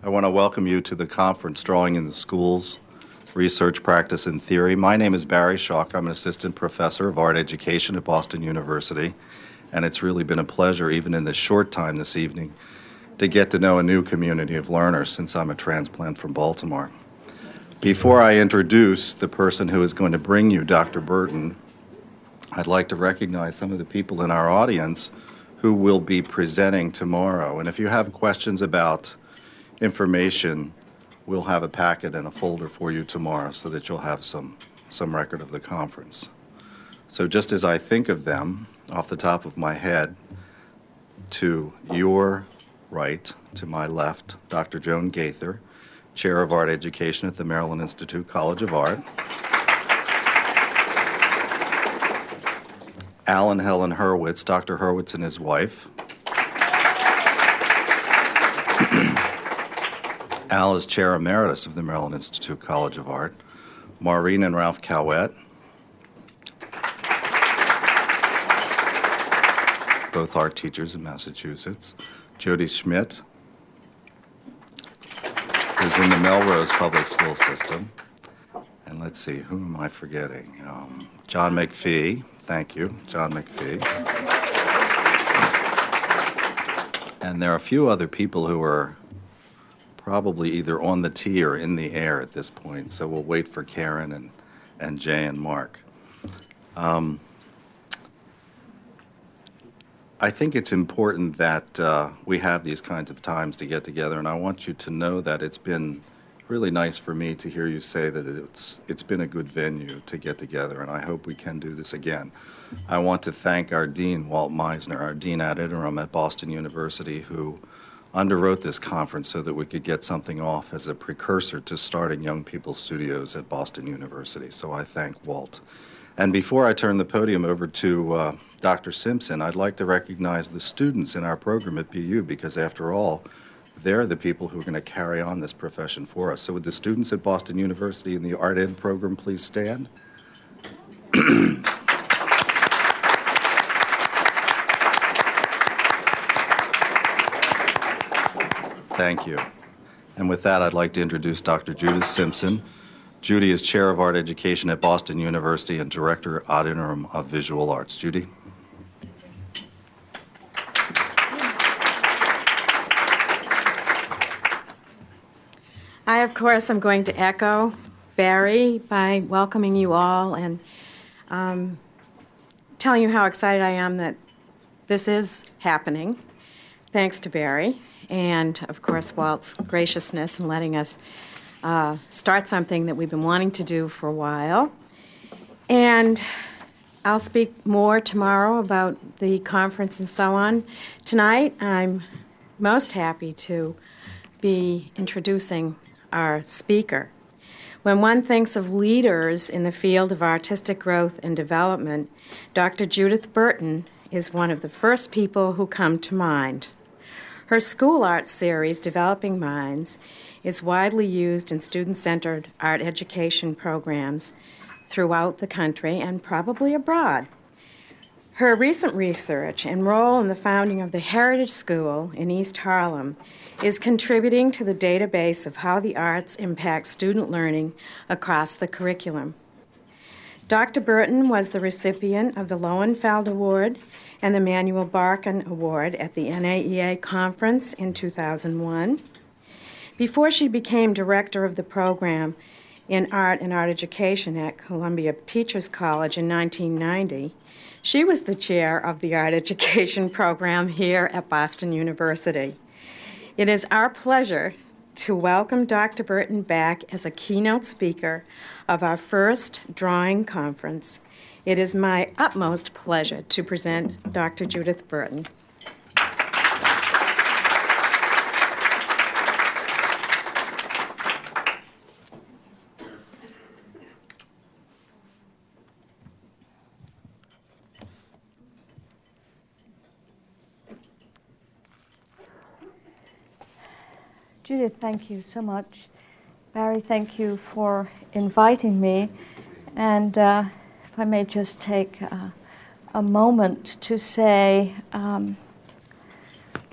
I want to welcome you to the conference, Drawing in the Schools, Research, Practice, and Theory. My name is Barry Schock. I'm an assistant professor of art education at Boston University, and it's really been a pleasure, even in this short time this evening, to get to know a new community of learners since I'm a transplant from Baltimore. Before I introduce the person who is going to bring you Dr. Burton, I'd like to recognize some of the people in our audience who will be presenting tomorrow. And if you have questions about information, we'll have a packet and a folder for you tomorrow so that you'll have some record of the conference. So just as I think of them, off the top of my head, to your right, to my left, Dr. Joan Gaither, Chair of Art Education at the Maryland Institute College of Art. Al and Helen Hurwitz, Dr. Hurwitz and his wife. Al is Chair Emeritus of the Maryland Institute College of Art. Maureen and Ralph Cowett, both art teachers in Massachusetts. Jody Schmidt, who's in the Melrose Public School System. And let's see, who am I forgetting? John McPhee, thank you, John McPhee. And there are a few other people who are probably either on the tee or in the air at this point, so we'll wait for Karen and Jay and Mark. I think it's important that we have these kinds of times to get together, and I want you to know that it's been really nice for me to hear you say that it's been a good venue to get together, and I hope we can do this again. I want to thank our dean, Walt Meisner, our dean ad interim at Boston University, who underwrote this conference so that we could get something off as a precursor to starting Young People's Studios at Boston University. So I thank Walt. And before I turn the podium over to Dr. Simpson, I'd like to recognize the students in our program at BU, because after all, they're the people who are going to carry on this profession for us. So would the students at Boston University in the Art Ed program please stand? Thank you. And with that, I'd like to introduce Dr. Judith Simpson. Judy is Chair of Art Education at Boston University and Director ad interim of Visual Arts. Judy? I, of course, am going to echo Barry by welcoming you all and telling you how excited I am that this is happening, thanks to Barry, and, of course, Walt's graciousness in letting us start something that we've been wanting to do for a while. And I'll speak more tomorrow about the conference and so on. Tonight, I'm most happy to be introducing our speaker. When one thinks of leaders in the field of artistic growth and development, Dr. Judith Burton is one of the first people who come to mind. Her school art series, Developing Minds, is widely used in student-centered art education programs throughout the country and probably abroad. Her recent research and role in the founding of the Heritage School in East Harlem is contributing to the database of how the arts impact student learning across the curriculum. Dr. Burton was the recipient of the Lowenfeld Award and the Manuel Barkan Award at the NAEA conference in 2001. Before she became director of the program in art and art education at Columbia Teachers College in 1990, she was the chair of the art education program here at Boston University. It is our pleasure to welcome Dr. Burton back as a keynote speaker of our first drawing conference. It is my utmost pleasure to present Dr. Judith Burton. Judith, thank you so much. Barry, thank you for inviting me. And if I may just take a moment to say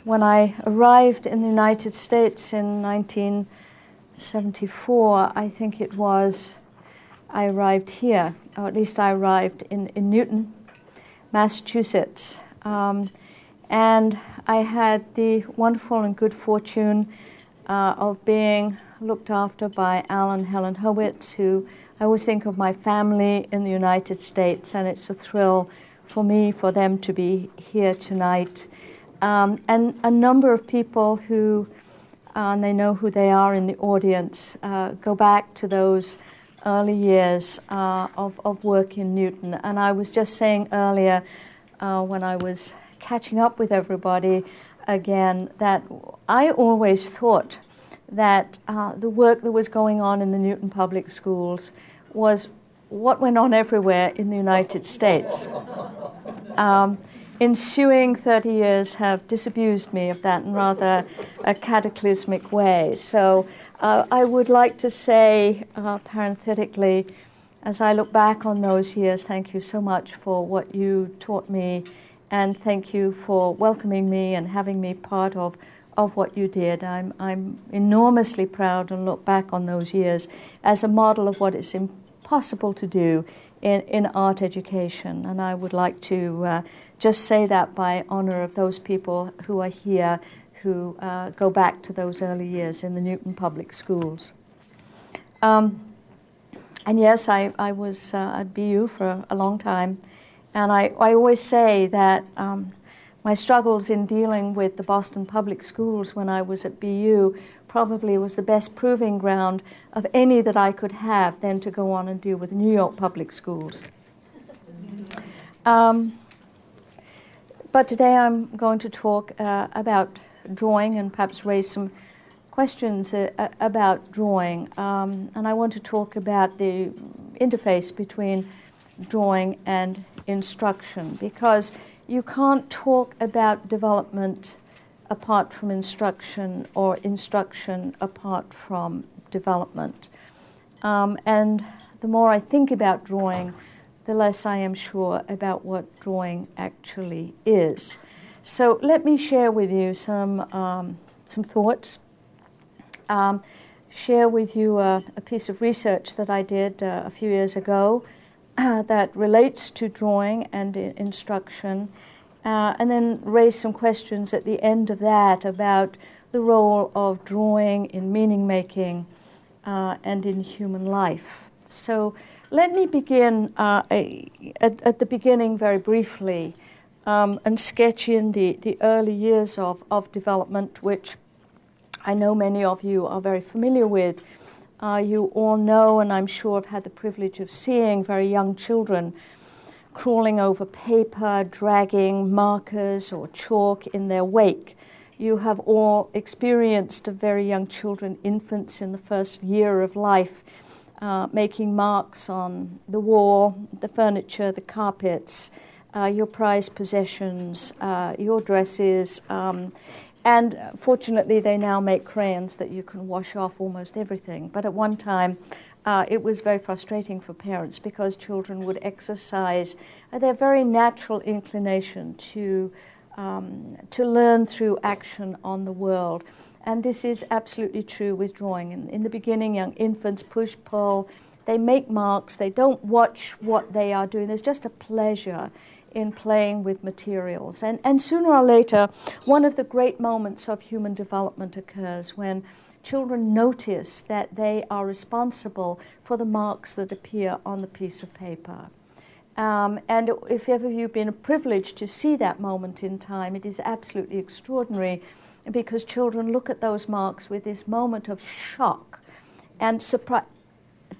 when I arrived in the United States in 1974, I think it was, I arrived here, or at least I arrived in Newton, Massachusetts. And I had the wonderful and good fortune of being looked after by Al and Helen Howitz, who I always think of my family in the United States, and it's a thrill for me for them to be here tonight. And a number of people who, and they know who they are in the audience, go back to those early years of work in Newton. And I was just saying earlier, when I was catching up with everybody again, that I always thought that the work that was going on in the Newton Public Schools was what went on everywhere in the United States. Ensuing 30 years have disabused me of that in rather a cataclysmic way. So I would like to say, parenthetically, as I look back on those years, thank you so much for what you taught me, and thank you for welcoming me and having me part of what you did. I'm enormously proud and look back on those years as a model of what is impossible to do in art education. And I would like to just say that by honor of those people who are here who go back to those early years in the Newton Public Schools. And yes, I was at BU for a long time. And I always say that my struggles in dealing with the Boston Public Schools when I was at BU probably was the best proving ground of any that I could have then to go on and deal with the New York Public Schools. But today I'm going to talk about drawing and perhaps raise some questions about drawing. And I want to talk about the interface between drawing and instruction, because you can't talk about development apart from instruction, or instruction apart from development. And the more I think about drawing, the less I am sure about what drawing actually is. So let me share with you some thoughts. Share with you a piece of research that I did a few years ago that relates to drawing and instruction, and then raise some questions at the end of that about the role of drawing in meaning making and in human life. So let me begin at the beginning very briefly and sketch in the early years of development, which I know many of you are very familiar with. You all know, and I'm sure have had the privilege of seeing, very young children crawling over paper, dragging markers or chalk in their wake. You have all experienced very young children, infants in the first year of life, making marks on the wall, the furniture, the carpets, your prized possessions, your dresses, and fortunately, they now make crayons that you can wash off almost everything. But at one time, it was very frustrating for parents because children would exercise their very natural inclination to learn through action on the world. And this is absolutely true with drawing. In the beginning, young infants push, pull, they make marks, they don't watch what they are doing. There's just a pleasure in playing with materials. And sooner or later, one of the great moments of human development occurs when children notice that they are responsible for the marks that appear on the piece of paper. And if ever you've been privileged to see that moment in time, it is absolutely extraordinary, because children look at those marks with this moment of shock and surprise.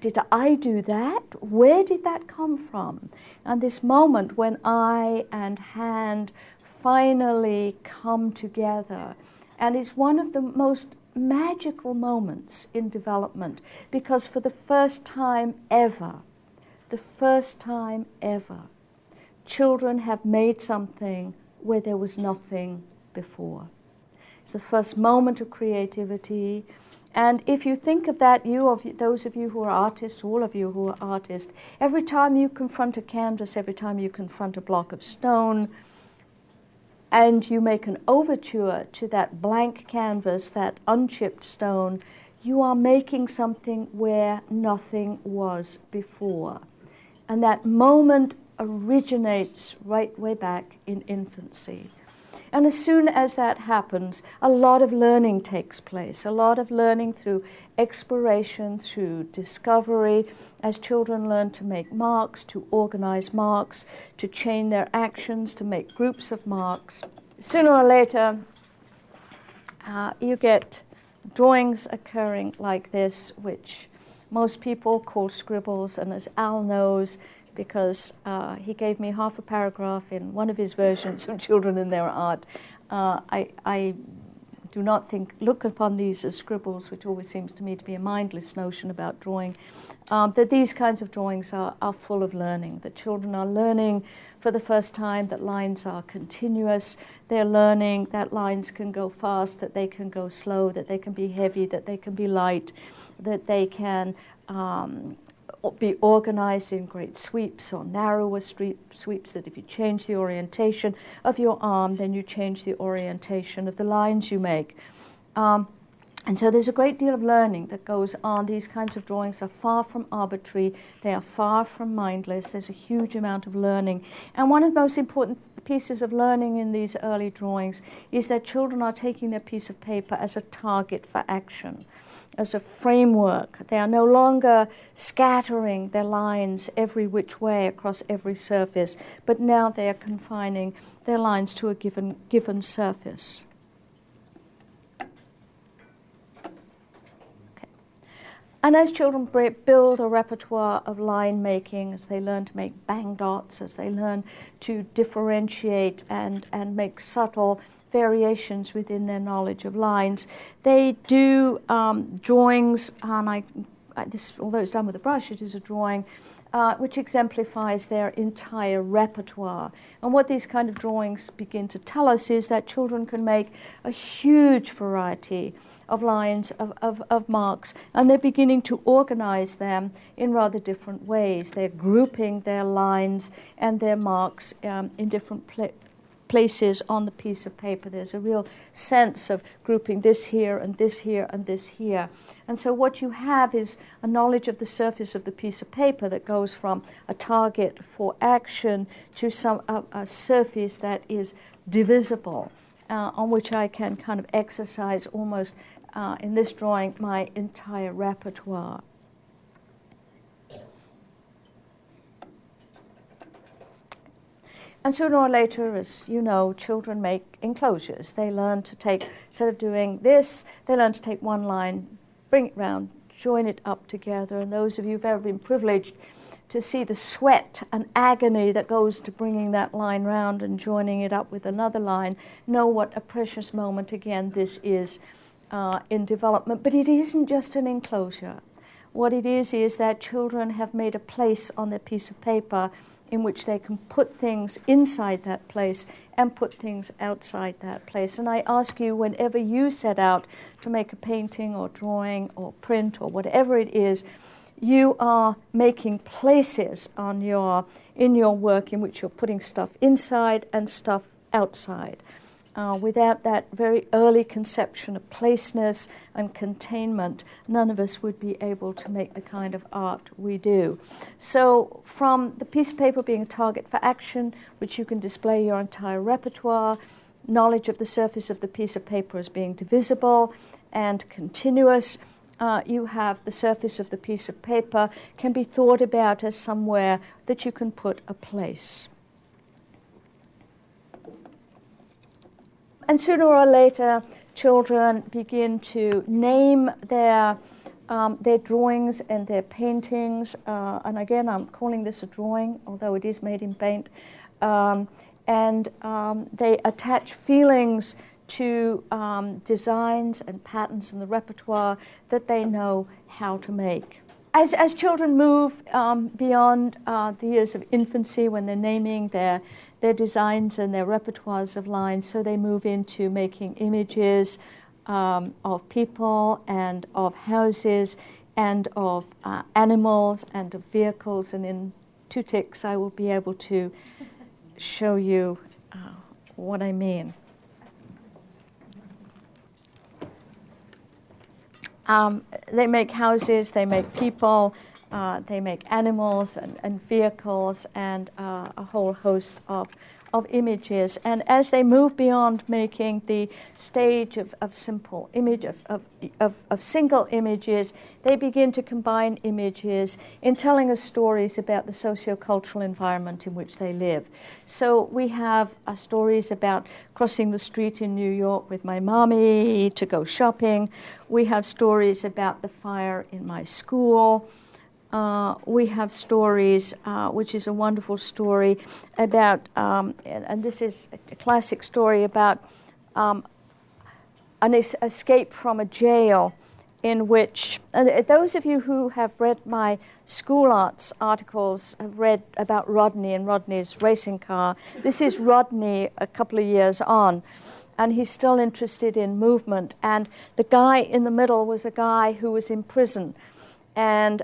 Did I do that? Where did that come from? And this moment when eye and hand finally come together, and it's one of the most magical moments in development, because for the first time ever, children have made something where there was nothing before. It's the first moment of creativity. And if you think of that, those of you who are artists, all of you who are artists, every time you confront a canvas, every time you confront a block of stone, and you make an overture to that blank canvas, that unchipped stone, you are making something where nothing was before. And that moment originates right way back in infancy. And as soon as that happens, a lot of learning takes place, a lot of learning through exploration, through discovery, as children learn to make marks, to organize marks, to chain their actions, to make groups of marks. Sooner or later, you get drawings occurring like this, which most people call scribbles, and as Al knows, because he gave me half a paragraph in one of his versions of Children and Their Art, I do not look upon these as scribbles, which always seems to me to be a mindless notion about drawing, that these kinds of drawings are full of learning, that children are learning for the first time that lines are continuous. They're learning that lines can go fast, that they can go slow, that they can be heavy, that they can be light, that they can be organized in great sweeps or narrower sweeps, that if you change the orientation of your arm, then you change the orientation of the lines you make. And so there's a great deal of learning that goes on. These kinds of drawings are far from arbitrary. They are far from mindless. There's a huge amount of learning. And one of the most important pieces of learning in these early drawings is that children are taking their piece of paper as a target for action, as a framework. They are no longer scattering their lines every which way across every surface, but now they are confining their lines to a given surface. And as children build a repertoire of line making, as they learn to make bang dots, as they learn to differentiate and make subtle variations within their knowledge of lines, they do drawings, and although it's done with a brush, it is a drawing which exemplifies their entire repertoire. And what these kind of drawings begin to tell us is that children can make a huge variety of lines, of marks, and they're beginning to organize them in rather different ways. They're grouping their lines and their marks in different places on the piece of paper. There's a real sense of grouping this here and this here and this here. And so what you have is a knowledge of the surface of the piece of paper that goes from a target for action to a surface that is divisible, on which I can kind of exercise almost, in this drawing, my entire repertoire. And sooner or later, as you know, children make enclosures. They learn to take, instead of doing this, they learn to take one line, bring it round, join it up together. And those of you who've ever been privileged to see the sweat and agony that goes to bringing that line round and joining it up with another line know what a precious moment, again, this is in development. But it isn't just an enclosure. What it is that children have made a place on their piece of paper in which they can put things inside that place and put things outside that place. And I ask you, whenever you set out to make a painting or drawing or print or whatever it is, you are making places in your work in which you're putting stuff inside and stuff outside. Without that very early conception of placeness and containment, none of us would be able to make the kind of art we do. So from the piece of paper being a target for action, which you can display your entire repertoire, knowledge of the surface of the piece of paper as being divisible and continuous, you have the surface of the piece of paper can be thought about as somewhere that you can put a place. And sooner or later, children begin to name their drawings and their paintings. And again, I'm calling this a drawing, although it is made in paint. And they attach feelings to designs and patterns in the repertoire that they know how to make. As children move beyond the years of infancy, when they're naming their designs and their repertoires of lines, so they move into making images of people and of houses and of animals and of vehicles. And in 2 ticks, I will be able to show you what I mean. They make houses, they make people, they make animals and vehicles and a whole host of images. And as they move beyond making the stage of simple image, of single images, they begin to combine images in telling us stories about the socio-cultural environment in which they live. So we have stories about crossing the street in New York with my mommy to go shopping. We have stories about the fire in my school. We have stories, which is a wonderful story about, and this is a classic story about an escape from a jail in which, those of you who have read my school arts articles have read about Rodney and Rodney's racing car. This is Rodney a couple of years on, and he's still interested in movement. And the guy in the middle was a guy who was in prison. And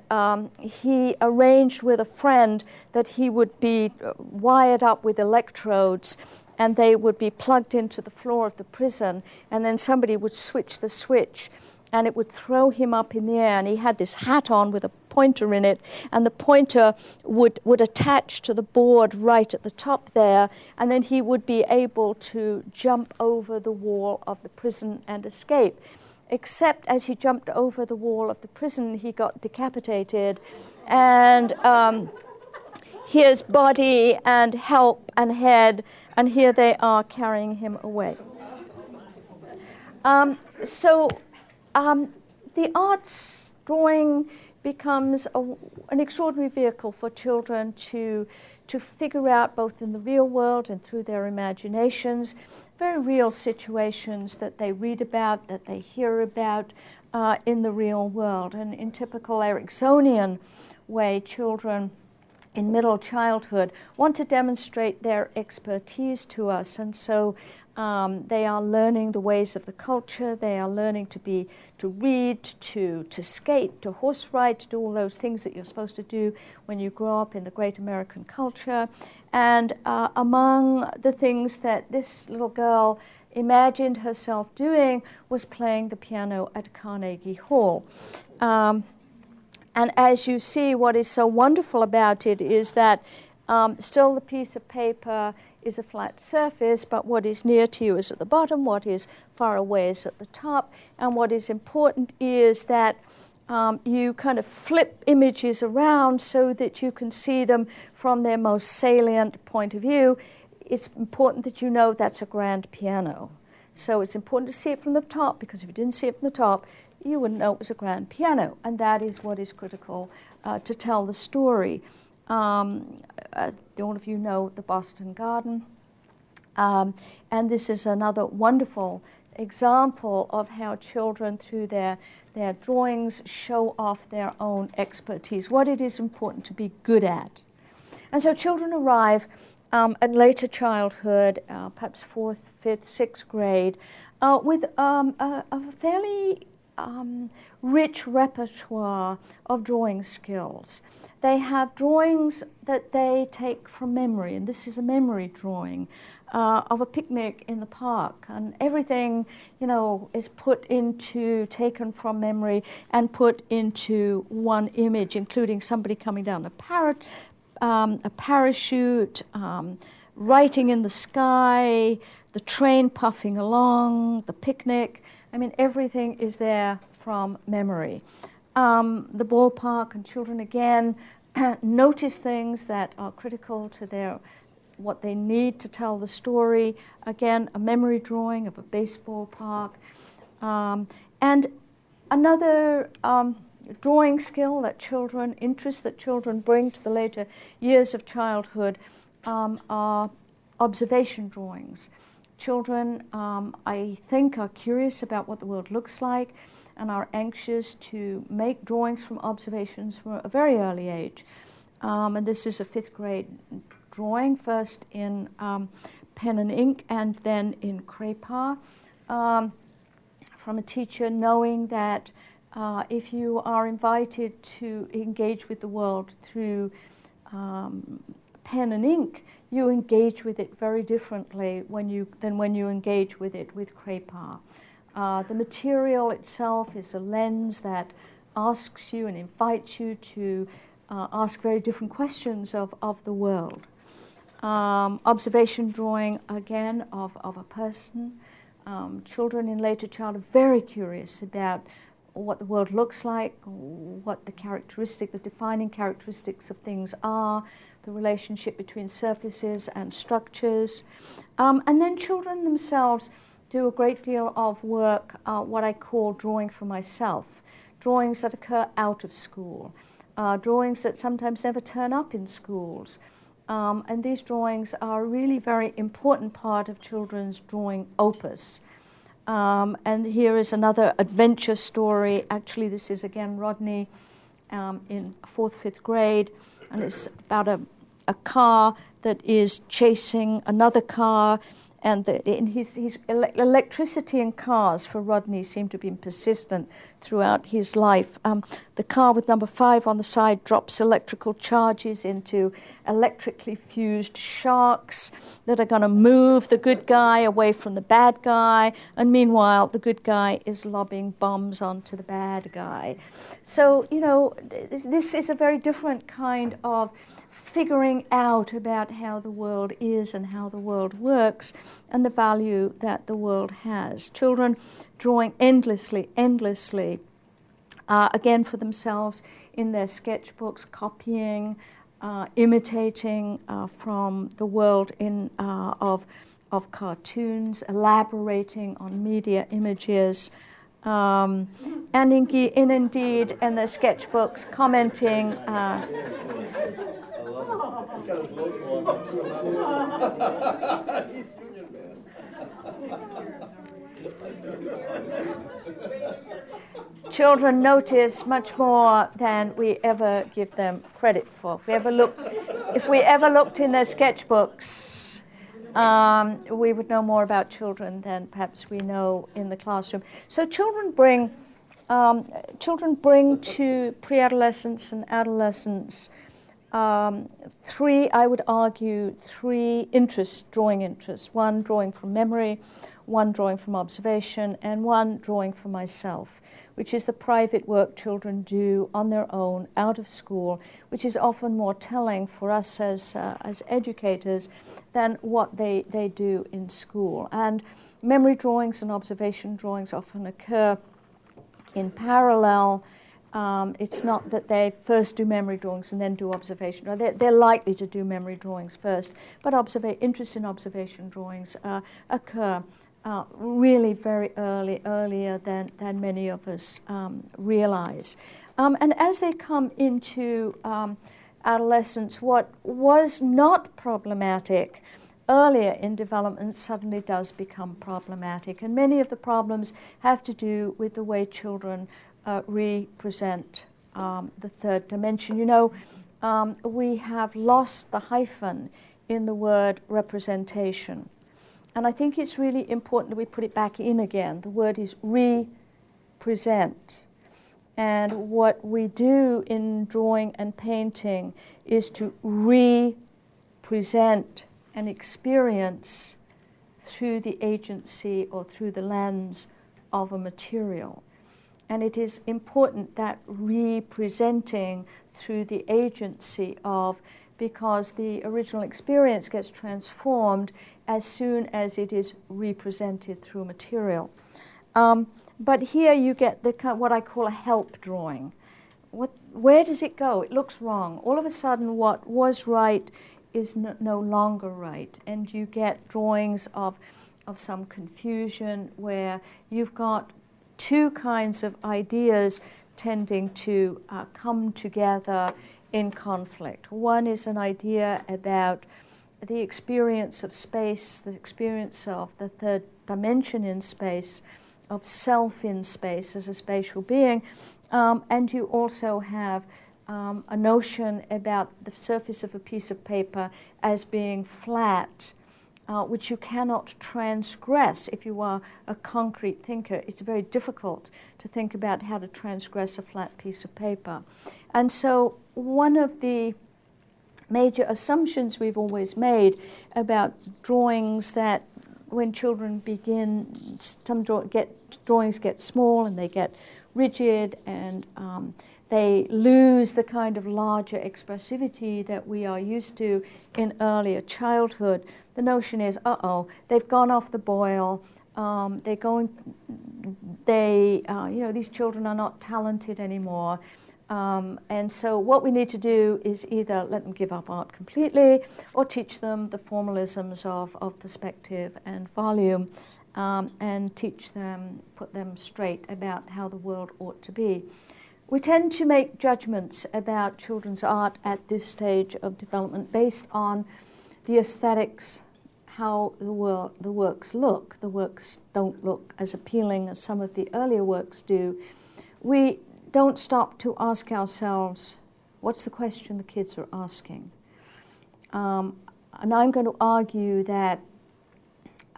he arranged with a friend that he would be wired up with electrodes, and they would be plugged into the floor of the prison, and then somebody would switch the switch, and it would throw him up in the air. And he had this hat on with a pointer in it, and the pointer would attach to the board right at the top there, and then he would be able to jump over the wall of the prison and escape. Except as he jumped over the wall of the prison, he got decapitated, and his body and help and head, and here they are carrying him away. The arts drawing becomes an extraordinary vehicle for children to figure out, both in the real world and through their imaginations, very real situations that they read about, that they hear about in the real world. And in typical Ericksonian way, children in middle childhood want to demonstrate their expertise to us, and so they are learning the ways of the culture. They are learning to read, to skate, to horse ride, to do all those things that you're supposed to do when you grow up in the great American culture. And among the things that this little girl imagined herself doing was playing the piano at Carnegie Hall. And as you see, what is so wonderful about it is that still the piece of paper is a flat surface, but what is near to you is at the bottom, what is far away is at the top, and what is important is that you kind of flip images around so that you can see them from their most salient point of view. It's important that you know that's a grand piano. So it's important to see it from the top, because if you didn't see it from the top, you wouldn't know it was a grand piano, and that is what is critical to tell the story. All of you know the Boston Garden, and this is another wonderful example of how children, through their drawings, show off their own expertise, what it is important to be good at. And so children arrive at later childhood, perhaps 4th, 5th, 6th grade, with a fairly rich repertoire of drawing skills. They have drawings that they take from memory, and this is a memory drawing of a picnic in the park, and everything, is taken from memory and put into one image, including somebody coming down a parachute, writing in the sky, the train puffing along, the picnic. I mean, everything is there from memory. The ballpark, and children again notice things that are critical to what they need to tell the story. Again, a memory drawing of a baseball park. And another drawing skill that interest that children bring to the later years of childhood are observation drawings. Children, I think, are curious about what the world looks like and are anxious to make drawings from observations from a very early age. And this is a 5th grade drawing, first in pen and ink and then in craypa, from a teacher, knowing that if you are invited to engage with the world through pen and ink, you engage with it very differently than when you engage with it with crayons. The material itself is a lens that asks you and invites you to ask very different questions of the world. Observation drawing, again, of a person. Children in later childhood are very curious about what the world looks like, what the defining characteristics of things are, the relationship between surfaces and structures. And then children themselves do a great deal of work, what I call drawing for myself, drawings that occur out of school, drawings that sometimes never turn up in schools. And these drawings are a really very important part of children's drawing opus. And here is another adventure story. Actually, this is again Rodney in 4th, 5th grade, and it's about a car that is chasing another car, and his electricity and cars for Rodney seem to have been persistent throughout his life. The car with number 5 on the side drops electrical charges into electrically fused sharks that are going to move the good guy away from the bad guy, and meanwhile the good guy is lobbing bombs onto the bad guy. So, you know, this is a very different kind of figuring out about how the world is and how the world works and the value that the world has. Children drawing endlessly, again for themselves in their sketchbooks, copying, imitating from the world of cartoons, elaborating on media images, and indeed in their sketchbooks commenting. He's got his logo on. He's Union Man. Children notice much more than we ever give them credit for. If we ever looked in their sketchbooks, we would know more about children than perhaps we know in the classroom. So children bring to pre-adolescence and adolescence I would argue, three drawing interests. One, drawing from memory, one, drawing from observation, and one, drawing for myself, which is the private work children do on their own, out of school, which is often more telling for us as educators than what they do in school. And memory drawings and observation drawings often occur in parallel. It's not that they first do memory drawings and then do observation. They're likely to do memory drawings first, but interest in observation drawings occur really very earlier than many of us realize. And as they come into adolescence, what was not problematic earlier in development suddenly does become problematic. And many of the problems have to do with the way children represent the third dimension. You know, we have lost the hyphen in the word representation. And I think it's really important that we put it back in again. The word is represent. And what we do in drawing and painting is to represent an experience through the agency or through the lens of a material. And it is important that representing through the agency of, because the original experience gets transformed as soon as it is represented through material. But here you get what I call a help drawing. Where does it go? It looks wrong. All of a sudden what was right is no longer right. And you get drawings of some confusion where you've got two kinds of ideas tending to come together in conflict. One is an idea about the experience of space, the experience of the third dimension in space, of self in space as a spatial being, and you also have a notion about the surface of a piece of paper as being flat, which you cannot transgress if you are a concrete thinker. It's very difficult to think about how to transgress a flat piece of paper. And so one of the major assumptions we've always made about drawings, that when children begin, drawings get small and they get rigid, and they lose the kind of larger expressivity that we are used to in earlier childhood. The notion is, they've gone off the boil. These children are not talented anymore. And so what we need to do is either let them give up art completely or teach them the formalisms of perspective and volume, and put them straight about how the world ought to be. We tend to make judgments about children's art at this stage of development based on the aesthetics, how the works look. The works don't look as appealing as some of the earlier works do. We don't stop to ask ourselves, what's the question the kids are asking? And I'm going to argue that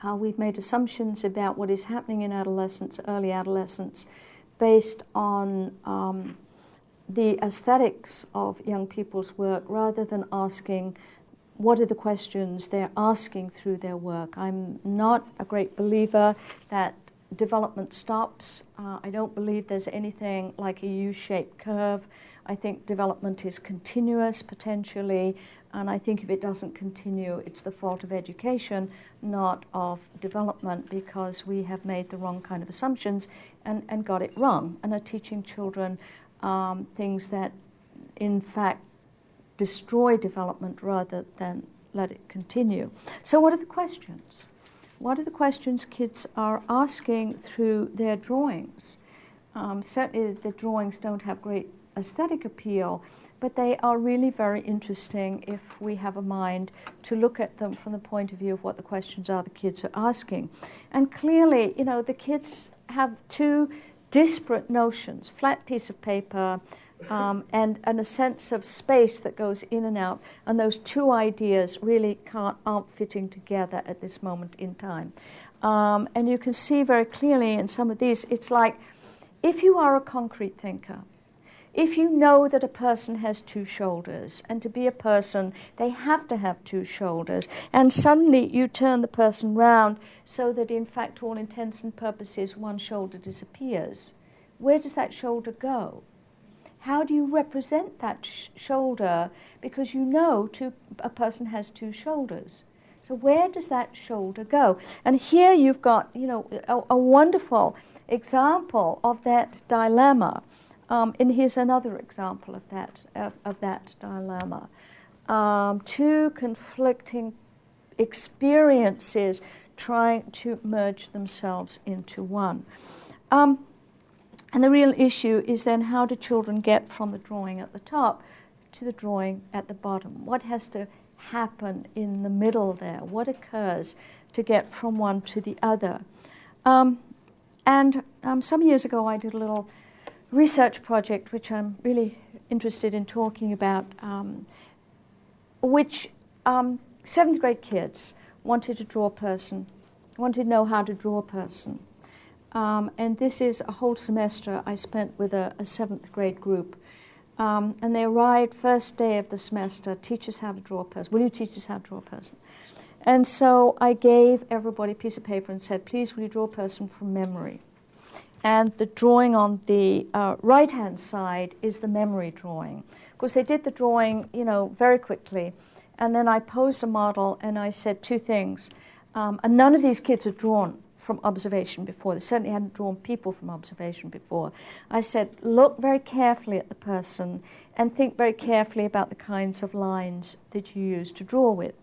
we've made assumptions about what is happening in adolescence, early adolescence, based on the aesthetics of young people's work, rather than asking what are the questions they're asking through their work. I'm not a great believer that development stops. I don't believe there's anything like a U-shaped curve. I think development is continuous, potentially, and I think if it doesn't continue, it's the fault of education, not of development, because we have made the wrong kind of assumptions and got it wrong, and are teaching children things that, in fact, destroy development rather than let it continue. So what are the questions? What are the questions kids are asking through their drawings? Certainly the drawings don't have great aesthetic appeal, but they are really very interesting if we have a mind to look at them from the point of view of what the questions are the kids are asking. And clearly, the kids have two disparate notions: flat piece of paper and a sense of space that goes in and out, and those two ideas really aren't fitting together at this moment in time. And you can see very clearly in some of these, it's like, if you are a concrete thinker, if you know that a person has two shoulders, and to be a person, they have to have two shoulders, and suddenly you turn the person round so that, in fact, to all intents and purposes, one shoulder disappears. Where does that shoulder go? How do you represent that shoulder? Because a person has two shoulders. So where does that shoulder go? And here you've got, a wonderful example of that dilemma. And here's another example of that dilemma. Two conflicting experiences trying to merge themselves into one. And the real issue is then, how do children get from the drawing at the top to the drawing at the bottom? What has to happen in the middle there? What occurs to get from one to the other? Some years ago I did a little research project, which I'm really interested in talking about, which 7th grade kids wanted to draw a person, wanted to know how to draw a person. And this is a whole semester I spent with a 7th grade group. And they arrived first day of the semester, teach us how to draw a person. Will you teach us how to draw a person? And so I gave everybody a piece of paper and said, please, will you draw a person from memory? And the drawing on the right-hand side is the memory drawing. Of course, they did the drawing, very quickly. And then I posed a model and I said two things. And none of these kids had drawn from observation before. They certainly hadn't drawn people from observation before. I said, look very carefully at the person and think very carefully about the kinds of lines that you use to draw with.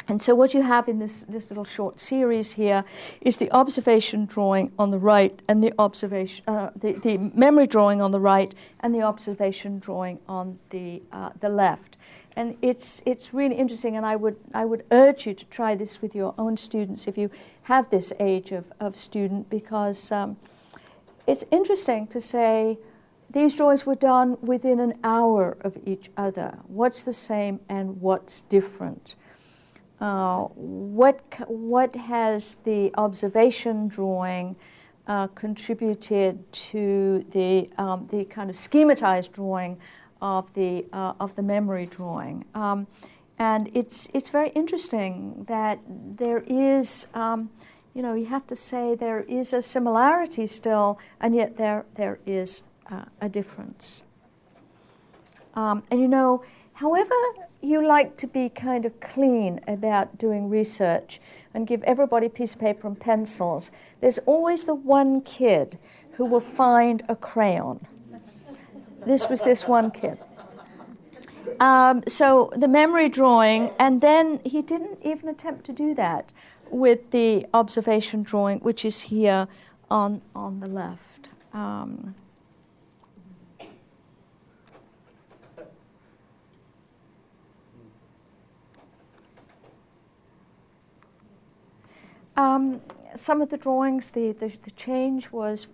And so what you have in this little short series here is the observation drawing on the right and the memory drawing on the right and the observation drawing on the left. And it's really interesting, and I would urge you to try this with your own students if you have this age of student, because it's interesting to say these drawings were done within an hour of each other. What's the same and what's different? What has the observation drawing contributed to the kind of schematized drawing of the memory drawing. And it's very interesting that there is, you have to say there is a similarity still, and yet there is a difference. And however you like to be kind of clean about doing research and give everybody a piece of paper and pencils, there's always the one kid who will find a crayon. This was this one kid. So the memory drawing, and then he didn't even attempt to do that with the observation drawing, which is here on the left. Some of the drawings, the change was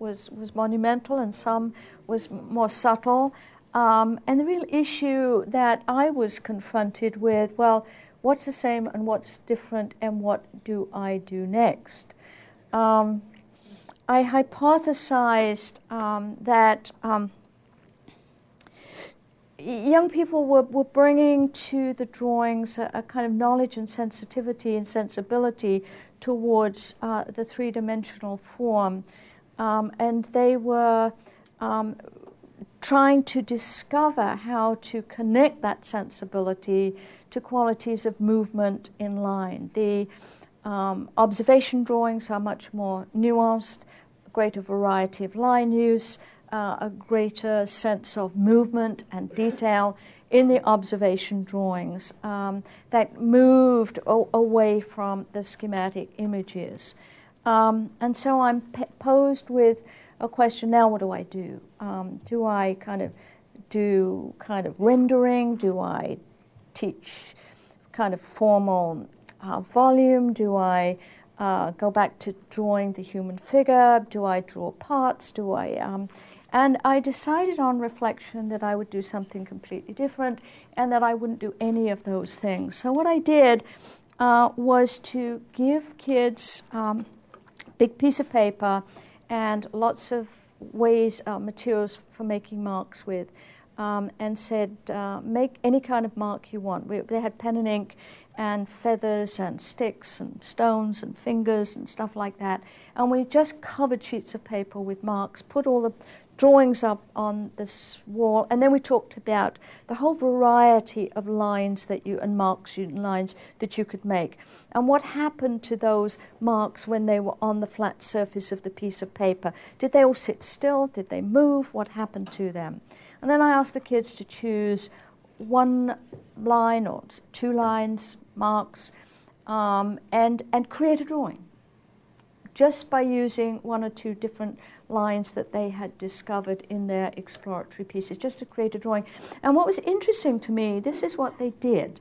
monumental, and some was more subtle. And the real issue that I was confronted with, well, what's the same and what's different, and what do I do next? I hypothesized that young people were bringing to the drawings a kind of knowledge and sensitivity and sensibility towards the three-dimensional form. And they were trying to discover how to connect that sensibility to qualities of movement in line. The observation drawings are much more nuanced, a greater variety of line use, a greater sense of movement and detail in the observation drawings that moved away from the schematic images. And so I'm posed with a question, now what do I do? Do I do rendering? Do I teach kind of formal volume? Do I go back to drawing the human figure? Do I draw parts? And I decided on reflection that I would do something completely different and that I wouldn't do any of those things. So what I did was to give kids a big piece of paper and lots of materials for making marks with, and said, make any kind of mark you want. They had pen and ink and feathers and sticks and stones and fingers and stuff like that. And we just covered sheets of paper with marks, put all the drawings up on this wall, and then we talked about the whole variety of lines and marks and lines that you could make. And what happened to those marks when they were on the flat surface of the piece of paper? Did they all sit still? Did they move? What happened to them? And then I asked the kids to choose one line or two lines, marks, and create a drawing just by using one or two different lines that they had discovered in their exploratory pieces, just to create a drawing. And what was interesting to me, this is what they did.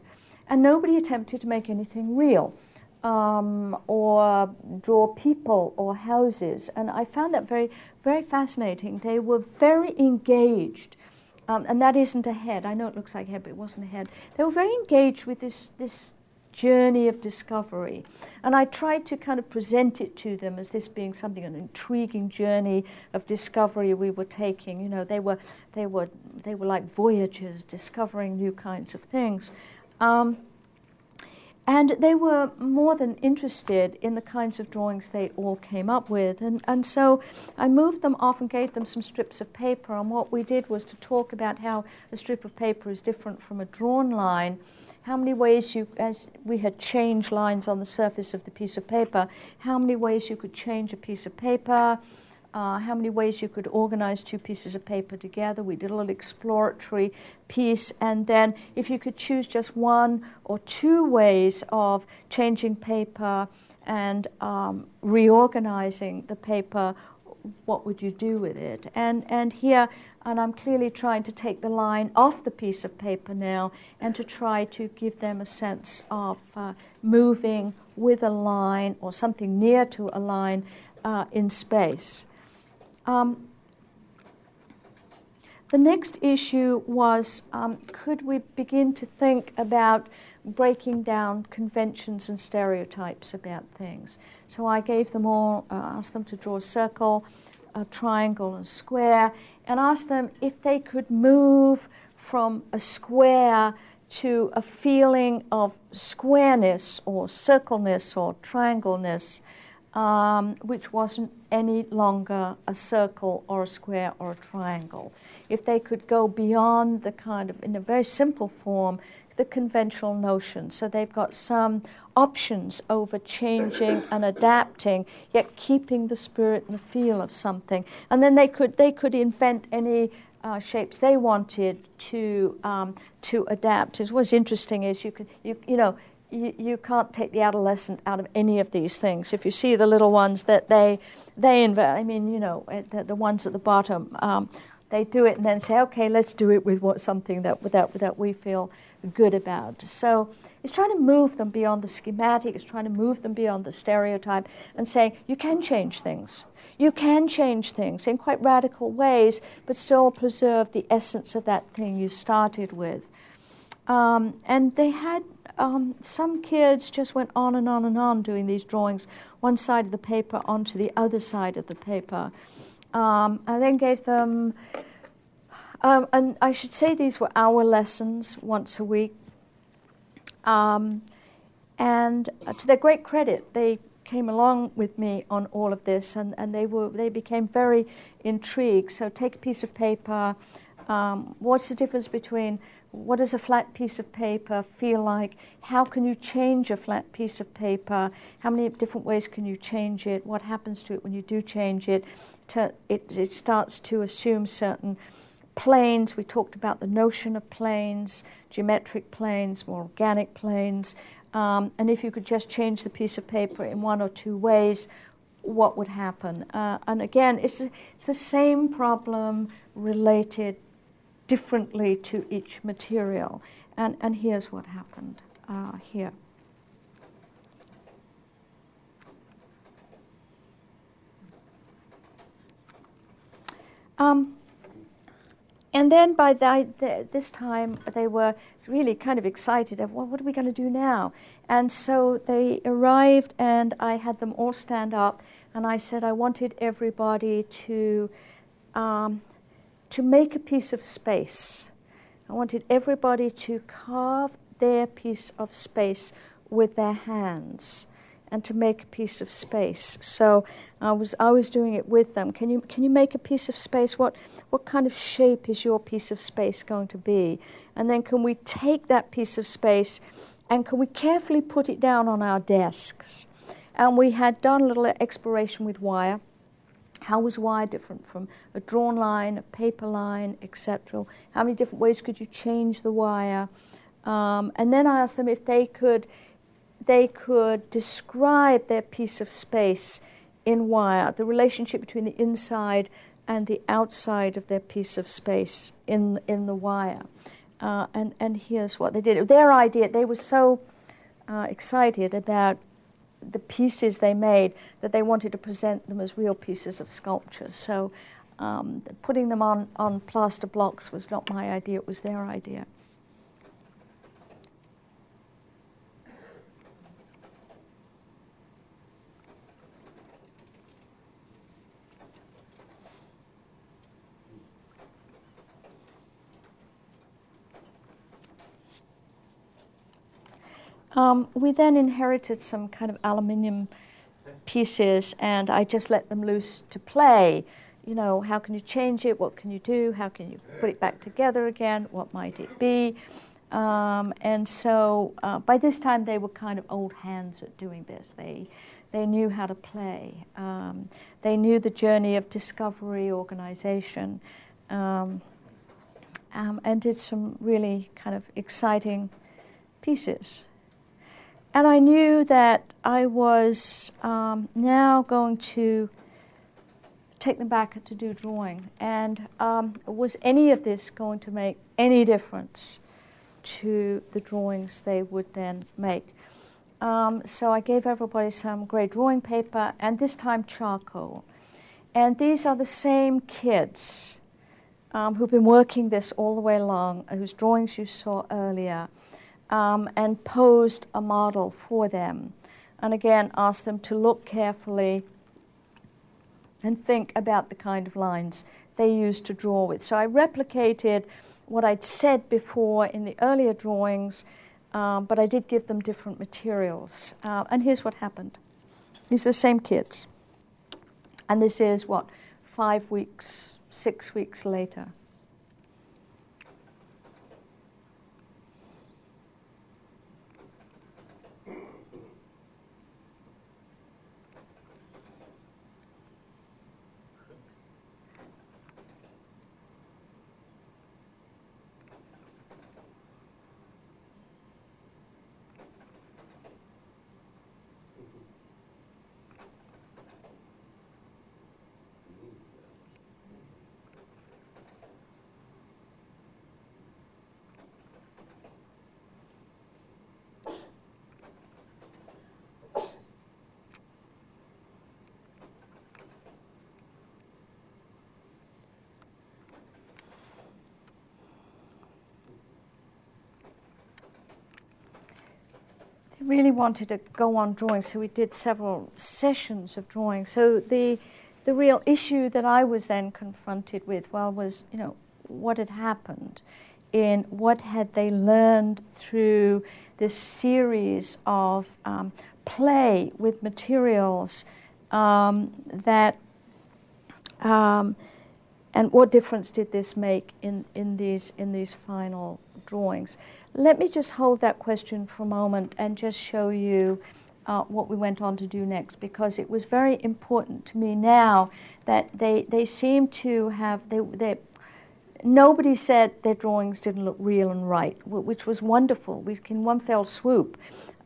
And nobody attempted to make anything real or draw people or houses. And I found that very, very fascinating. They were very engaged. And that isn't a head. I know it looks like a head, but it wasn't a head. They were very engaged with this journey of discovery. And I tried to kind of present it to them as this being something, an intriguing journey of discovery we were taking. You know, they were like voyagers discovering new kinds of things. And they were more than interested in the kinds of drawings they all came up with. And so I moved them off and gave them some strips of paper. And what we did was to talk about how a strip of paper is different from a drawn line, how many ways as we had changed lines on the surface of the piece of paper, how many ways you could change a piece of paper, how many ways you could organize two pieces of paper together. We did a little exploratory piece, and then if you could choose just one or two ways of changing paper and reorganizing the paper, what would you do with it? And here, and I'm clearly trying to take the line off the piece of paper now and to try to give them a sense of moving with a line or something near to a line in space. The next issue was, could we begin to think about breaking down conventions and stereotypes about things? So I gave them all, asked them to draw a circle, a triangle, and a square, and asked them if they could move from a square to a feeling of squareness or circleness or triangleness, which wasn't any longer a circle or a square or a triangle. If they could go beyond the kind of, in a very simple form, the conventional notion. So they've got some options over changing and adapting, yet keeping the spirit and the feel of something. And then they could invent any shapes they wanted to adapt. What's interesting is you can't take the adolescent out of any of these things. If you see the little ones that they invent, I mean, the ones at the bottom, they do it and then say, okay, let's do it with something that we feel good about. So it's trying to move them beyond the schematic, it's trying to move them beyond the stereotype and saying, you can change things. You can change things in quite radical ways, but still preserve the essence of that thing you started with. And they had, some kids just went on and on and on doing these drawings, one side of the paper onto the other side of the paper. I then gave them, and I should say these were hour lessons once a week. And to their great credit, they came along with me on all of this, and they became very intrigued. So take a piece of paper. What's the difference between what does a flat piece of paper feel like? How can you change a flat piece of paper? How many different ways can you change it? What happens to it when you do change it? It starts to assume certain planes. We talked about the notion of planes, geometric planes, more organic planes. And if you could just change the piece of paper in one or two ways, what would happen? And again, it's the same problem related differently to each material. And here's what happened here. And then by this time, they were really kind of excited. Well, what are we going to do now? And so they arrived, and I had them all stand up, and I said I wanted everybody to make a piece of space. I wanted everybody to carve their piece of space with their hands and to make a piece of space. So I was doing it with them. Can you make a piece of space? What kind of shape is your piece of space going to be? And then can we take that piece of space and can we carefully put it down on our desks? And we had done a little exploration with wire. How was wire different from a drawn line, a paper line, etc.? How many different ways could you change the wire? And then I asked them if they could describe their piece of space in wire, the relationship between the inside and the outside of their piece of space in the wire. And here's what they did. Their idea, they were so excited about the pieces they made that they wanted to present them as real pieces of sculpture. So putting them on plaster blocks was not my idea, it was their idea. We then inherited some kind of aluminium pieces, and I just let them loose to play. You know, how can you change it? What can you do? How can you put it back together again? What might it be? And so by this time they were kind of old hands at doing this. They knew how to play. They knew the journey of discovery, organization, and did some really kind of exciting pieces. And I knew that I was now going to take them back to do drawing. And was any of this going to make any difference to the drawings they would then make? So I gave everybody some grey drawing paper, and this time charcoal. And these are the same kids who've been working this all the way along, whose drawings you saw earlier. And posed a model for them. And again, asked them to look carefully and think about the kind of lines they used to draw with. So I replicated what I'd said before in the earlier drawings, but I did give them different materials. And here's what happened. These are the same kids. And this is, 5 weeks, 6 weeks later. Really wanted to go on drawing, so we did several sessions of drawing. So the real issue that I was then confronted with, was, what had happened, in what had they learned through this series of play with materials and what difference did this make in these final drawings. Let me just hold that question for a moment and just show you what we went on to do next, because it was very important to me now that they seem to have, nobody said their drawings didn't look real and right, which was wonderful. We, in one fell swoop,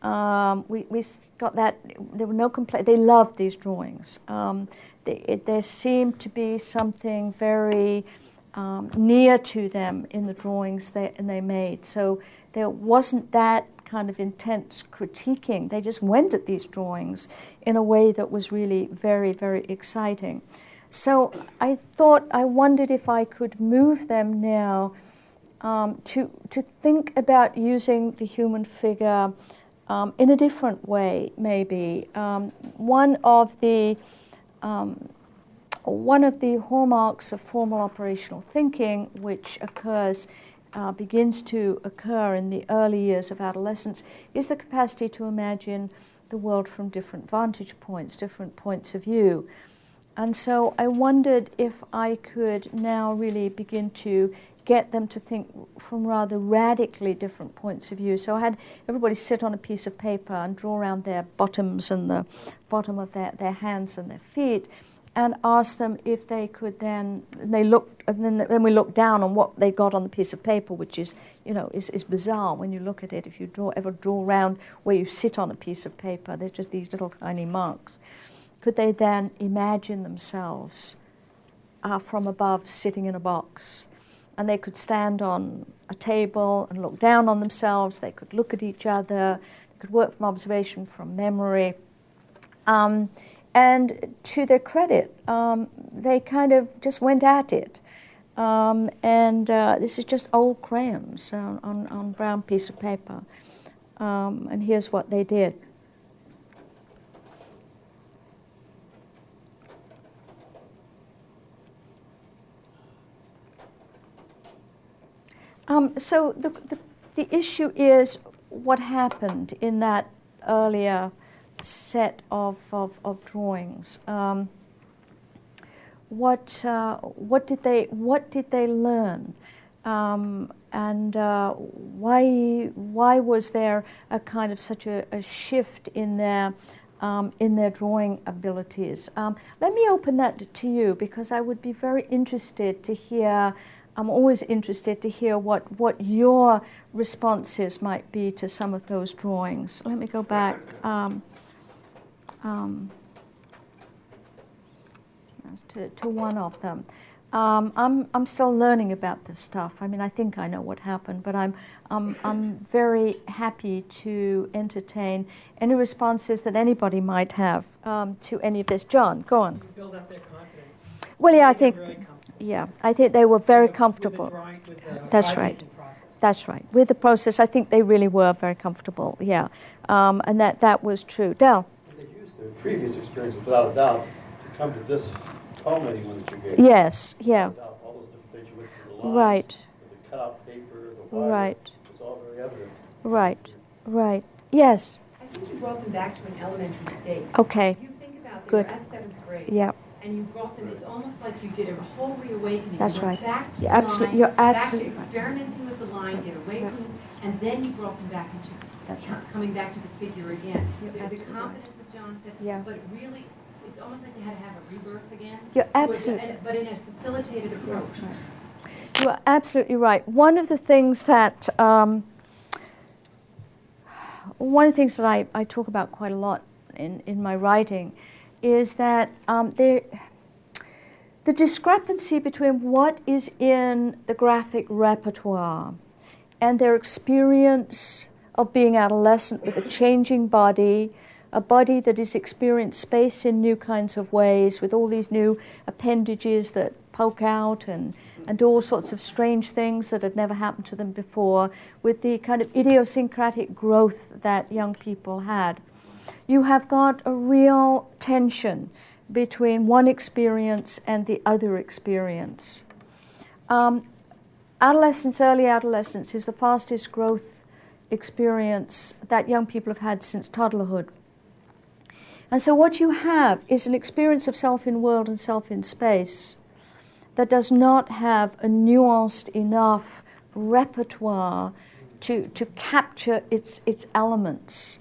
we got that, there were no complaints. They loved these drawings. There seemed to be something very near to them in the drawings they made. So there wasn't that kind of intense critiquing. They just went at these drawings in a way that was really very, very exciting. So I wondered if I could move them now to think about using the human figure in a different way, maybe. One of the hallmarks of formal operational thinking, which begins to occur in the early years of adolescence, is the capacity to imagine the world from different vantage points, different points of view. And so I wondered if I could now really begin to get them to think from rather radically different points of view. So I had everybody sit on a piece of paper and draw around their bottoms and the bottom of their hands and their feet, and ask them if they could then we looked down on what they got on the piece of paper, which is bizarre when you look at it. If you ever draw around where you sit on a piece of paper, there's just these little tiny marks. Could they then imagine themselves from above sitting in a box? And they could stand on a table and look down on themselves. They could look at each other. They could work from observation, from memory. And to their credit, they kind of just went at it. This is just old crayons on brown piece of paper. And here's what they did. So the issue is what happened in that earlier set of drawings. What did they learn, and why was there a kind of such a shift in their drawing abilities? Let me open that to you, because I would be very interested to hear. I'm always interested to hear what your responses might be to some of those drawings. Let me go back. To one of them. I'm still learning about this stuff. I mean, I think I know what happened, but I'm very happy to entertain any responses that anybody might have to any of this. John, go on. Build up their confidence. Well, yeah, I think they were very comfortable. That's right. That's right. With the process, I think they really were very comfortable. Yeah, and that was true. Del. They used their previous experiences, without a doubt, to come to this culminating one that you gave. Yes, yeah. All those different things you went through, the lines, Right. the cutout paper, the wire. Right. It's all very evident. Right. Right. Yes. I think you brought them back to an elementary state. Okay. If you think about Good. they're at 7th grade. Yeah. And you brought them, it's almost like you did a whole reawakening. That's You went right. Back to You're the absolute- line, you're back absolutely to right. experimenting with the line, get away from this, and then you brought them back into That's right. coming back to the figure again. You're The absolutely right. confidence, as John said, Yeah. but really, it's almost like they had to have a rebirth again. You're absolutely But in a facilitated approach. You are absolutely right. One of the things that I talk about quite a lot in my writing is that the discrepancy between what is in the graphic repertoire and their experience of being adolescent with a changing body, a body that has experienced space in new kinds of ways, with all these new appendages that poke out and all sorts of strange things that had never happened to them before, with the kind of idiosyncratic growth that young people had. You have got a real tension between one experience and the other experience. Adolescence, early adolescence, is the fastest growth experience that young people have had since toddlerhood. And so what you have is an experience of self in world and self in space that does not have a nuanced enough repertoire to capture its elements.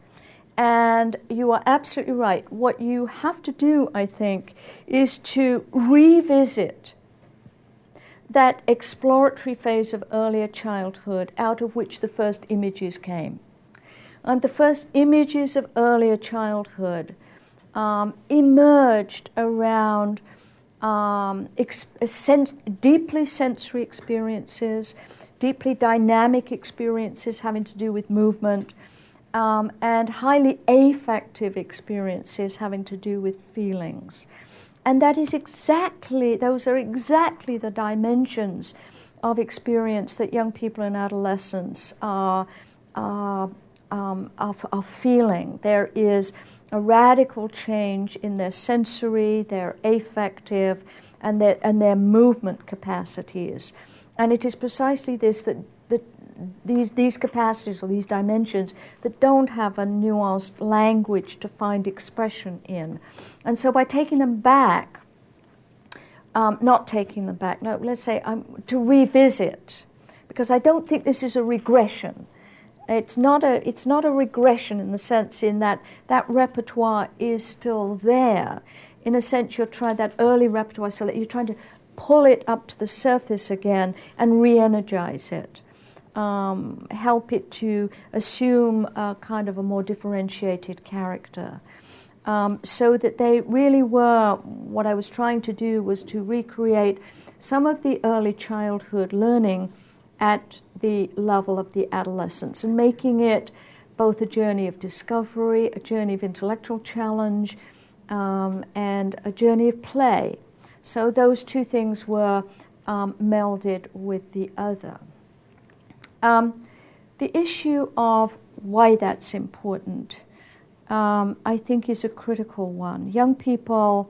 And you are absolutely right. What you have to do, I think, is to revisit that exploratory phase of earlier childhood out of which the first images came. And the first images of earlier childhood emerged around deeply sensory experiences, deeply dynamic experiences having to do with movement, and highly affective experiences having to do with feelings. And those are exactly the dimensions of experience that young people in adolescence are feeling. There is a radical change in their sensory, their affective, and their movement capacities. And it is precisely this that these capacities or these dimensions that don't have a nuanced language to find expression in. And so by taking them back, to revisit, because I don't think this is a regression. It's not a regression in the sense in that repertoire is still there. In a sense, you're trying that early repertoire, so that you're trying to pull it up to the surface again and re-energize it. Help it to assume a kind of a more differentiated character. So that they really were, what I was trying to do was to recreate some of the early childhood learning at the level of the adolescence, and making it both a journey of discovery, a journey of intellectual challenge, and a journey of play. So those two things were melded with the other. The issue of why that's important, I think, is a critical one. Young people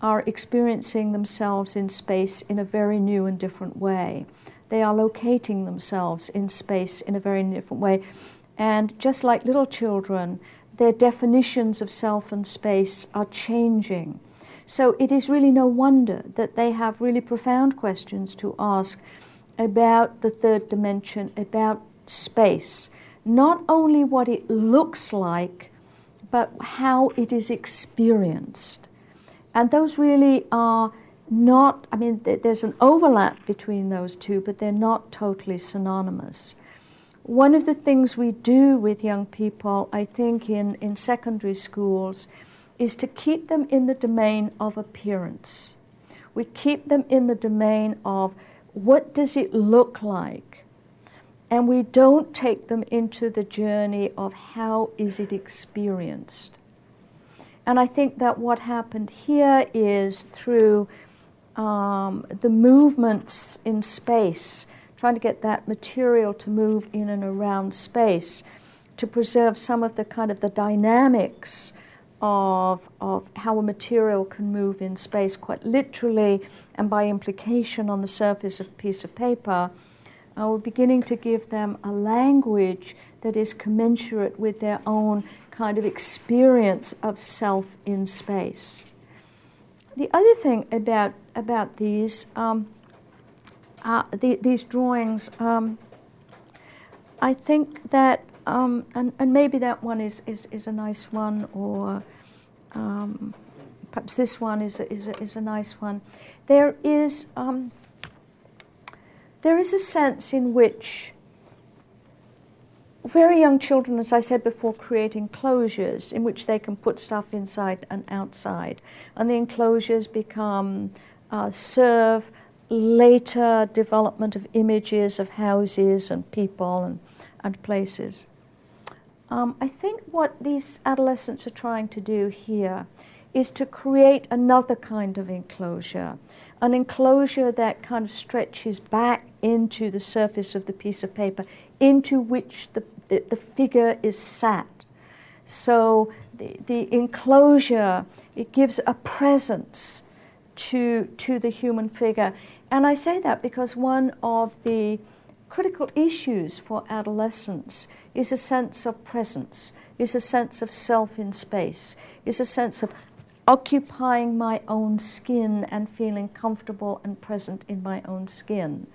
are experiencing themselves in space in a very new and different way. They are locating themselves in space in a very different way. And just like little children, their definitions of self and space are changing. So it is really no wonder that they have really profound questions to ask about the third dimension, about space. Not only what it looks like, but how it is experienced. And those really are not, I mean, there's an overlap between those two, but they're not totally synonymous. One of the things we do with young people, I think, in secondary schools, is to keep them in the domain of appearance. We keep them in the domain of what does it look like? And we don't take them into the journey of how is it experienced. And I think that what happened here is through the movements in space, trying to get that material to move in and around space, to preserve some of the kind of the dynamics of how a material can move in space quite literally and by implication on the surface of a piece of paper, we're beginning to give them a language that is commensurate with their own kind of experience of self in space. The other thing about these drawings, I think that, and maybe that one is a nice one, or perhaps this one is a nice one. There is a sense in which very young children, as I said before, create enclosures in which they can put stuff inside and outside. And the enclosures serve later development of images of houses and people and places. I think what these adolescents are trying to do here is to create another kind of enclosure, an enclosure that kind of stretches back into the surface of the piece of paper, into which the figure is sat. So the enclosure, it gives a presence to the human figure. And I say that because one of the critical issues for adolescence is a sense of presence, is a sense of self in space, is a sense of occupying my own skin and feeling comfortable and present in my own skin.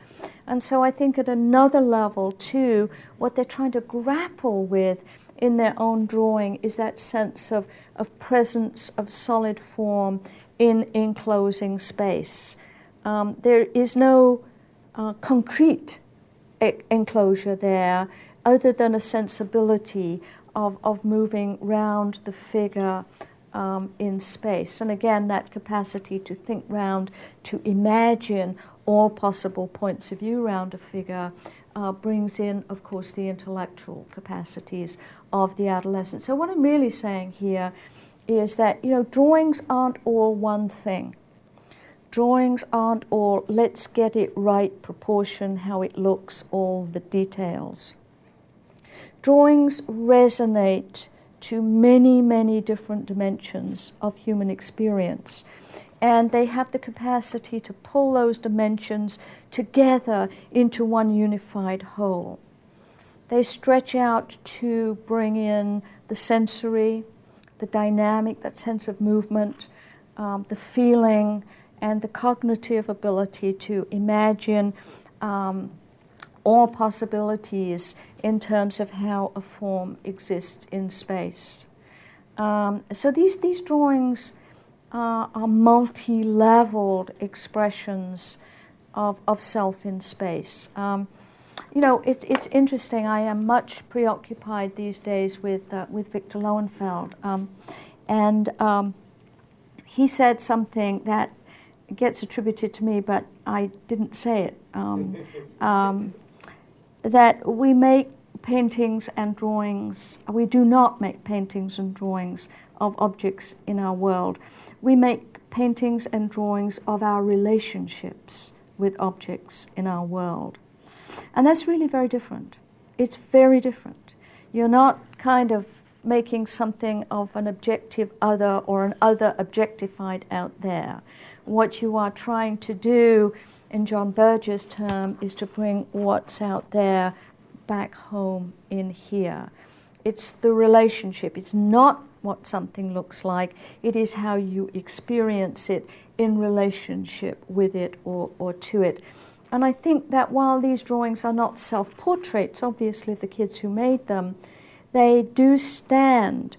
And so I think at another level too, what they're trying to grapple with in their own drawing is that sense of presence, of solid form in enclosing space. There is no concrete enclosure there other than a sensibility of moving round the figure in space. And again, that capacity to think round, to imagine all possible points of view round a figure brings in, of course, the intellectual capacities of the adolescent. So what I'm really saying here is that, drawings aren't all one thing. Drawings aren't all, let's get it right, proportion, how it looks, all the details. Drawings resonate to many, many different dimensions of human experience. And they have the capacity to pull those dimensions together into one unified whole. They stretch out to bring in the sensory, the dynamic, that sense of movement, the feeling, and the cognitive ability to imagine all possibilities in terms of how a form exists in space. So these drawings are multi-leveled expressions of self in space. It's interesting. I am much preoccupied these days with Victor Lowenfeld, and he said something that gets attributed to me, but I didn't say it. That we make paintings and drawings. We do not make paintings and drawings of objects in our world. We make paintings and drawings of our relationships with objects in our world. And that's really very different. It's very different. You're not kind of making something of an objective other or an other objectified out there. What you are trying to do, in John Berger's term, is to bring what's out there back home in here. It's the relationship. It's not what something looks like. It is how you experience it in relationship with it or to it. And I think that while these drawings are not self-portraits, obviously, of the kids who made them, they do stand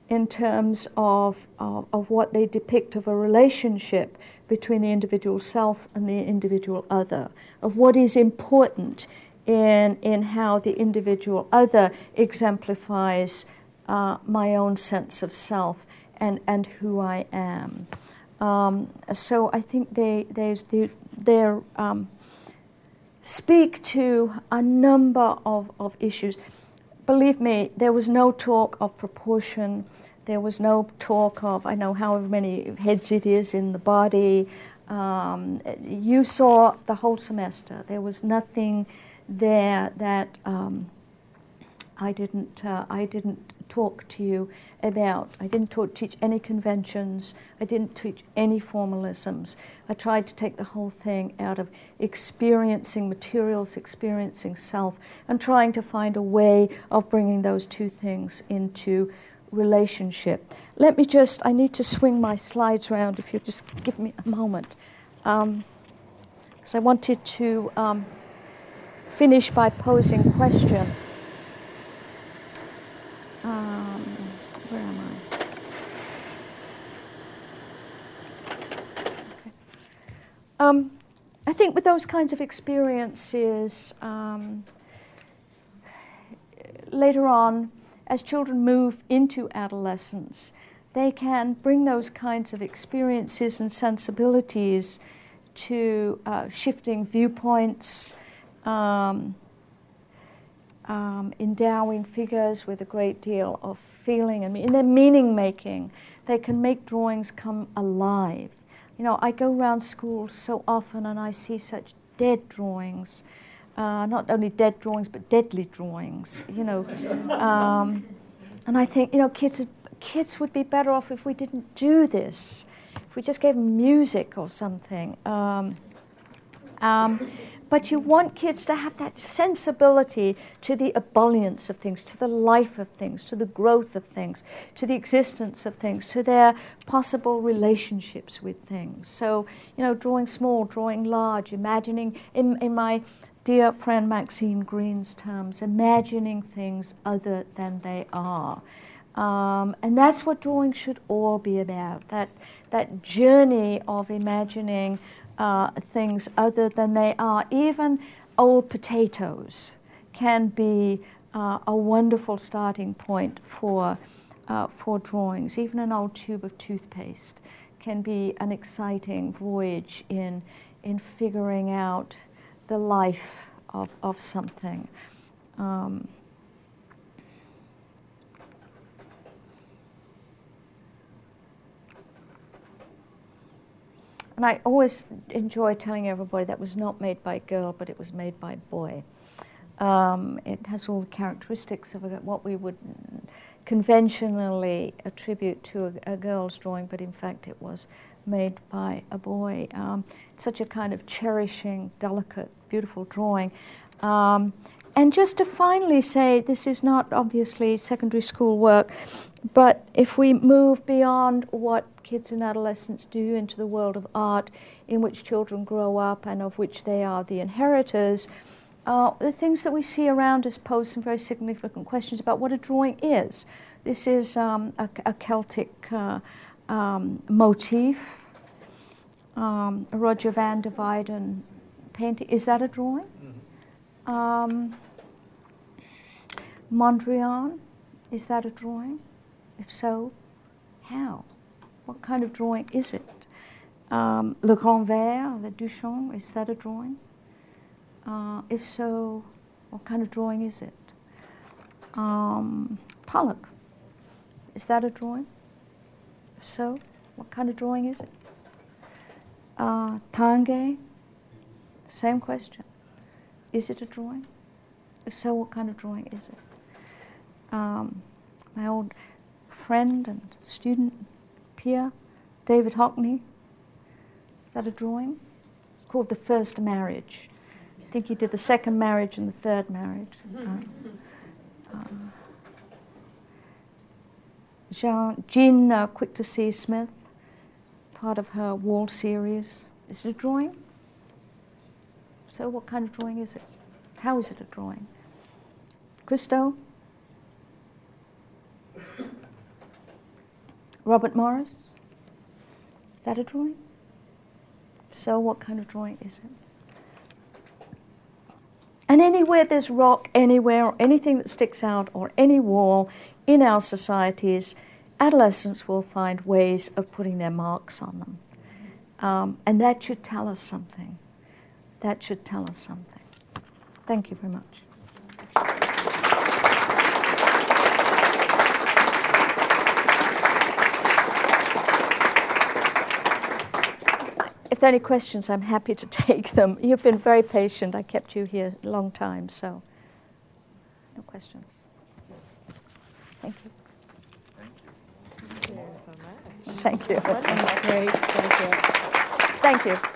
in terms of what they depict of a relationship between the individual self and the individual other, of what is important in how the individual other exemplifies my own sense of self and who I am. So I think they speak to a number of issues. Believe me, there was no talk of proportion. There was no talk of, I know however many heads it is in the body. You saw the whole semester. There was nothing there that I didn't talk to you about. I didn't teach any conventions. I didn't teach any formalisms. I tried to take the whole thing out of experiencing materials, experiencing self, and trying to find a way of bringing those two things into relationship. I need to swing my slides around if you just give me a moment. Because I wanted to finish by posing a question. Where am I? Okay. I think with those kinds of experiences, later on, as children move into adolescence, they can bring those kinds of experiences and sensibilities to shifting viewpoints, endowing figures with a great deal of feeling, and in their meaning making, they can make drawings come alive. You know, I go around schools so often and I see such dead drawings, not only dead drawings but deadly drawings. You know, and I think, you know, kids would be better off if we didn't do this, if we just gave them music or something. But you want kids to have that sensibility to the ebullience of things, to the life of things, to the growth of things, to the existence of things, to their possible relationships with things. So, you know, drawing small, drawing large, imagining, in my dear friend Maxine Green's terms, imagining things other than they are. And that's what drawing should all be about, that journey of imagining things other than they are. Even old potatoes can be a wonderful starting point for drawings. Even an old tube of toothpaste can be an exciting voyage in figuring out the life of something. And I always enjoy telling everybody that was not made by a girl, but it was made by a boy. It has all the characteristics of what we would conventionally attribute to a girl's drawing, but in fact it was made by a boy. It's such a kind of cherishing, delicate, beautiful drawing. And just to finally say, this is not obviously secondary school work, but if we move beyond what kids and adolescents do into the world of art in which children grow up and of which they are the inheritors, the things that we see around us pose some very significant questions about what a drawing is. This is a Celtic motif, Roger van der Weyden painting. Is that a drawing? Mondrian, is that a drawing? If so, how? What kind of drawing is it? Le Grand Verre, the Duchamp, is that a drawing? If so, what kind of drawing is it? Pollock, is that a drawing? If so, what kind of drawing is it? Tanguay, same question. Is it a drawing? If so, what kind of drawing is it? My old friend and student, peer, David Hockney, is that a drawing? Called The First Marriage. I think he did the second marriage and the third marriage. Jean Quick to See Smith, part of her wall series. Is it a drawing? So what kind of drawing is it? How is it a drawing? Christo? Robert Morris? Is that a drawing? So what kind of drawing is it? And anywhere there's rock, anywhere, or anything that sticks out, or any wall in our societies, adolescents will find ways of putting their marks on them. And that should tell us something. That should tell us something. Thank you very much. If there are any questions, I'm happy to take them. You've been very patient. I kept you here a long time, so no questions. Thank you. Thank you so much. Thank you. That's great. Thank you. Thank you.